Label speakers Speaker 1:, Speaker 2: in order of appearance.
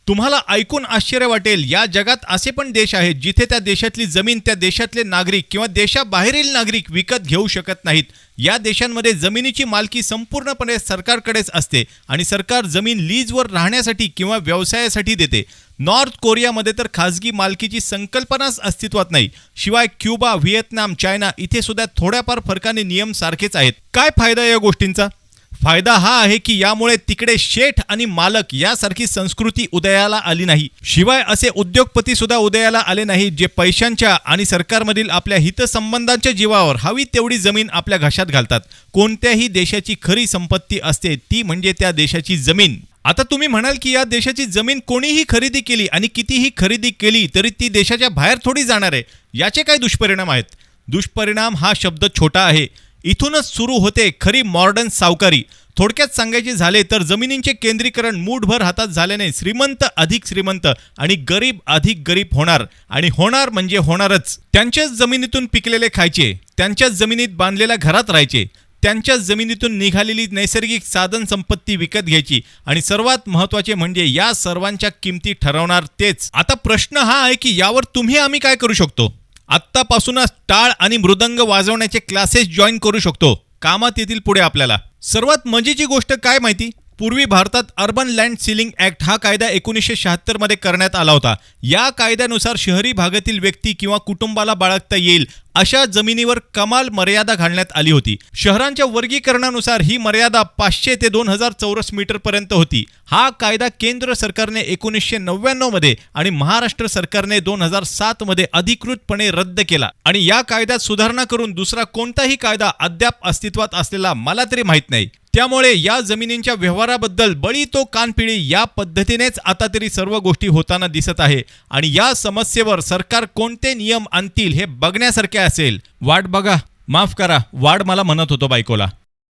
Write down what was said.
Speaker 1: तुम्हाला ऐकून आश्चर्य वाटेल, या जगात असे पण देश आहेत जिथे त्या देशातली जमीन त्या देशातले नागरिक किंवा देशाबाहेरील नागरिक विकत घेऊ शकत नाहीत. या देशांमध्ये जमिनीची मालकी संपूर्णपणे सरकारकडेच असते आणि सरकार जमीन लीजवर राहण्यासाठी किंवा व्यवसायासाठी देते. नॉर्थ कोरियामध्ये तर खाजगी मालकीची संकल्पनाच अस्तित्वात नाही. शिवाय क्युबा, व्हिएतनाम, चायना इथे सुद्धा थोड्याफार फरकाने नियम सारखेच आहेत. काय फायदा या गोष्टींचा? फायदा हा आहे की यामुळे तिकडे शेठ आणि मालक यासारखी संस्कृती उदयाला आली नाही. शिवाय असे उद्योगपती सुद्धा उदयाला आले नाहीत जे पैशांच्या आणि सरकारमधील आपल्या हितसंबंधांच्या जीवावर हवी तेवढी जमीन आपल्या घशात घालतात. कोणत्याही देशाची खरी संपत्ती असते ती म्हणजे त्या देशाची जमीन. आता तुम्ही म्हणाल की या देशाची जमीन कोणीही खरेदी केली आणि कितीही खरेदी केली तरी ती देशाच्या बाहेर थोडी जाणार आहे. याचे काय दुष्परिणाम आहेत? दुष्परिणाम हा शब्द छोटा आहे. इथूनच सुरू होते खरी मॉडर्न सावकारी. थोडक्यात सांगायचे झाले तर जमिनींचे केंद्रीकरण मूठभर हातात झाल्याने श्रीमंत अधिक श्रीमंत आणि गरीब अधिक गरीब होणार आणि होणार म्हणजे होणारच. त्यांच्याच जमिनीतून पिकलेले खायचे, त्यांच्याच जमिनीत बांधलेल्या घरात राहायचे, त्यांच्याच जमिनीतून निघालेली नैसर्गिक साधन संपत्ती विकत घ्यायची आणि सर्वात महत्त्वाचे म्हणजे या सर्वांच्या किमती ठरवणार तेच. आता प्रश्न हा आहे की यावर तुम्ही आम्ही काय करू शकतो? आत्तापासूनच टाळ आणि मृदंग वाजवण्याचे क्लासेस जॉईन करू शकतो. कामात येतील पुढे आपल्याला. सर्वात मजेची गोष्ट काय माहिती? पूर्वी भारतात अर्बन लँड सीलिंग ॲक्ट हा कायदा 1976 मध्ये करण्यात आला होता. या कायद्यानुसार शहरी भागातील व्यक्ती किंवा कुटुंबाला बाळगता येईल अशा जमिनीवर कमाल मर्यादा घालण्यात आली होती. शहरांच्या वर्गीकरणानुसार ही मर्यादा 500 ते 2000 चौरस मीटर पर्यंत होती. हा कायदा केंद्र सरकारने 1999 मध्ये आणि महाराष्ट्र सरकारने 2007 मध्ये अधिकृतपणे रद्द केला आणि या कायद्यात सुधारणा करून दुसरा कोणताही कायदा अद्याप अस्तित्वात असलेला मला तरी माहित नाही. त्यामुळे या जमिनींच्या व्यवहाराबद्दल बळी तो कानपिळी या पद्धतीनेच आता तरी सर्व गोष्टी होताना दिसत आहे आणि या समस्येवर सरकार कोणते नियम आणतील हे बघण्यासारखे असेल. वाट बघा. माफ करा, वाढ मला म्हणत होतो बायकोला.